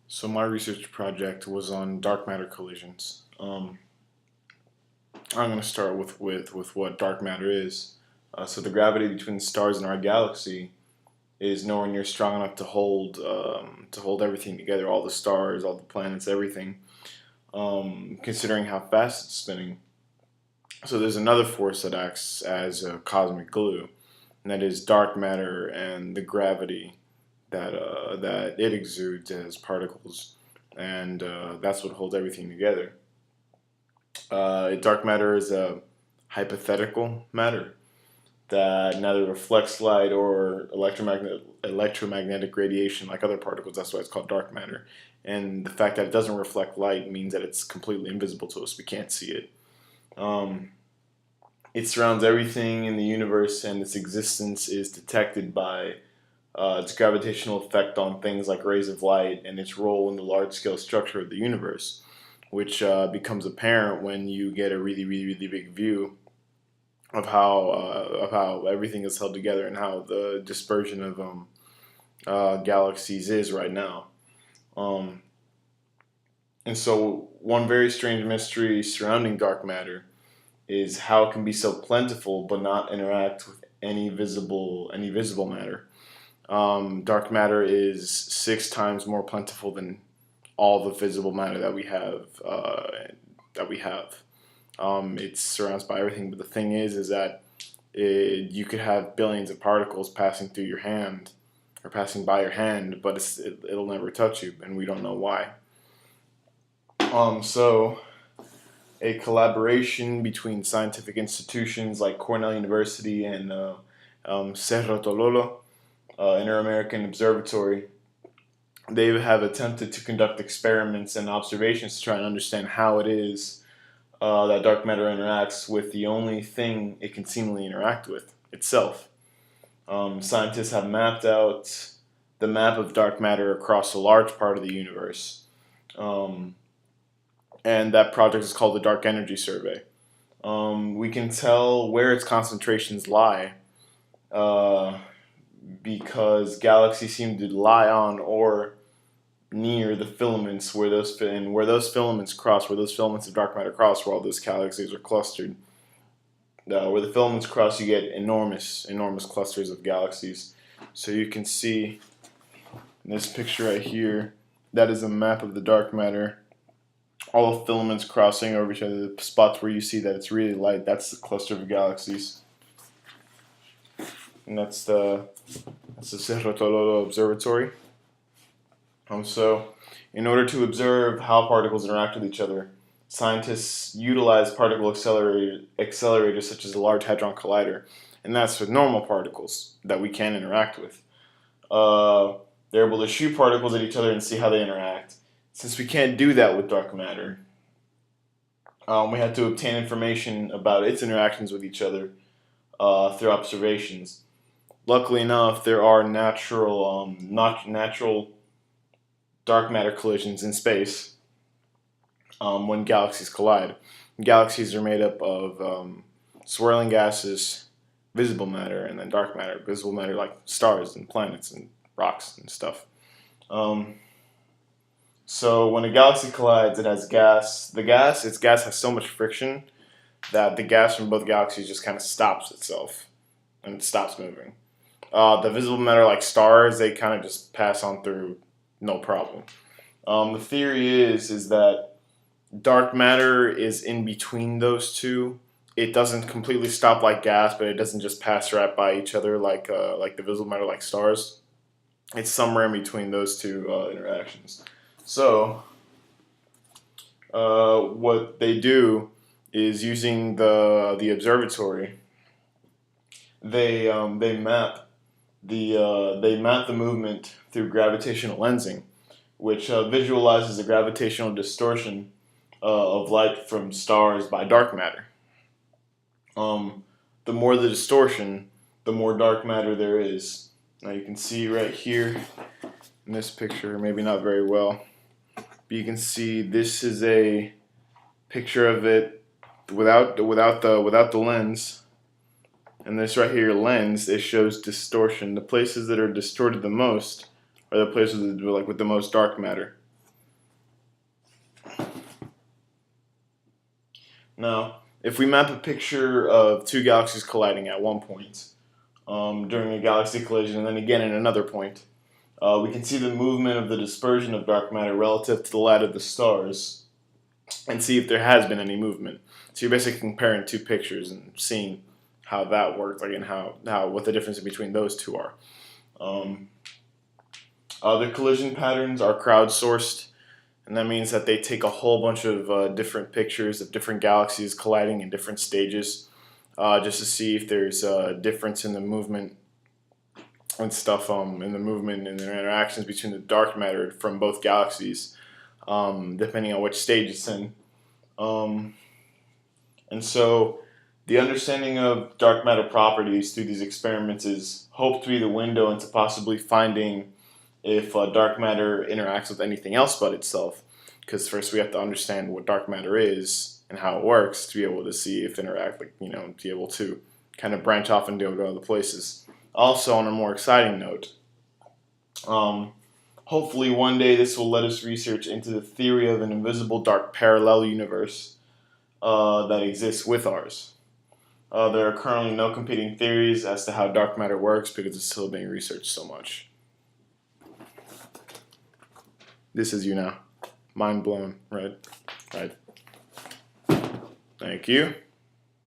So my research project was on dark matter collisions. I'm going to start with what dark matter is. So the gravity between the stars in our galaxy is nowhere near strong enough to hold everything together, all the stars, all the planets, everything. Considering how fast it's spinning. So there's another force that acts as a cosmic glue, and that is dark matter and the gravity that it exudes as particles, and that's what holds everything together. Dark matter is a hypothetical matter that neither reflects light or electromagnetic radiation like other particles. That's why it's called dark matter. And the fact that it doesn't reflect light means that it's completely invisible to us. We can't see it. Um, it surrounds everything in the universe, and its existence is detected by its gravitational effect on things like rays of light and its role in the large-scale structure of the universe, which becomes apparent when you get a really big view of how everything is held together and how the dispersion of galaxies is right now. Um, and so, one very strange mystery surrounding dark matter is how it can be so plentiful but not interact with any visible matter. Dark matter is 6 times more plentiful than all the visible matter that we have. It's surrounded by everything, but the thing is that you could have billions of particles passing through your hand or passing by your hand, but it'll never touch you, and we don't know why. So a collaboration between scientific institutions like Cornell University and Cerro Tololo, Inter-American Observatory, they have attempted to conduct experiments and observations to try and understand how it is that dark matter interacts with the only thing it can seemingly interact with, itself. Scientists have mapped out the map of dark matter across a large part of the universe. Um, and that project is called the Dark Energy Survey. We can tell where its concentrations lie uh, because galaxies seem to lie on or near the filaments where those filaments cross, where those filaments of dark matter cross, where all those galaxies are clustered. Where the filaments cross, you get enormous clusters of galaxies. So you can see in this picture right here, that is a map of the dark matter. All the filaments crossing over each other. The spots where you see that it's really light, that's the cluster of galaxies. And that's the Cerro Tololo Observatory. So, in order to observe how particles interact with each other, scientists utilize particle accelerators such as the Large Hadron Collider, and that's with normal particles that we can interact with. They're able to shoot particles at each other and see how they interact. Since we can't do that with dark matter, we had to obtain information about its interactions with each other through observations. Luckily enough, there are natural dark matter collisions in space when galaxies collide. Galaxies are made up of swirling gases, visible matter, and then dark matter. Visible matter like stars and planets and rocks and stuff. Um, so when a galaxy collides, it has gas. Its gas has so much friction that the gas from both galaxies just kind of stops itself and it stops moving. The visible matter like stars, they kind of just pass on through, no problem. The theory is that dark matter is in between those two. It doesn't completely stop like gas, but it doesn't just pass right by each other like the visible matter like stars. It's somewhere in between those two interactions. So what they do is using the observatory. They map the movement through gravitational lensing, which visualizes the gravitational distortion of light from stars by dark matter. Um, the more the distortion, the more dark matter there is. Now you can see right here in this picture, maybe not very well, but you can see this is a picture of it without the lens. And this right here lens, it shows distortion. The places that are distorted the most are the places that with the most dark matter. Now, if we map a picture of two galaxies colliding at one point during a galaxy collision, and then again at another point, we can see the movement of the dispersion of dark matter relative to the light of the stars, and see if there has been any movement. So you're basically comparing two pictures and seeing how that works, like, and how what the difference between those two are. Um, Other collision patterns are crowdsourced, and that means that they take a whole bunch of different pictures of different galaxies colliding in different stages, just to see if there's a difference in the movement and stuff, in the movement and the interactions between the dark matter from both galaxies, depending on which stage it's in. Um, and so, the understanding of dark matter properties through these experiments is hoped to be the window into possibly finding if dark matter interacts with anything else but itself. Because first we have to understand what dark matter is and how it works to be able to see if it interact, like, to be able to kind of branch off and go to other places. Also, on a more exciting note, um, hopefully one day this will let us research into the theory of an invisible dark parallel universe that exists with ours. There are currently no competing theories as to how dark matter works because it's still being researched so much. This is you now. Mind blown, right? Right. Thank you.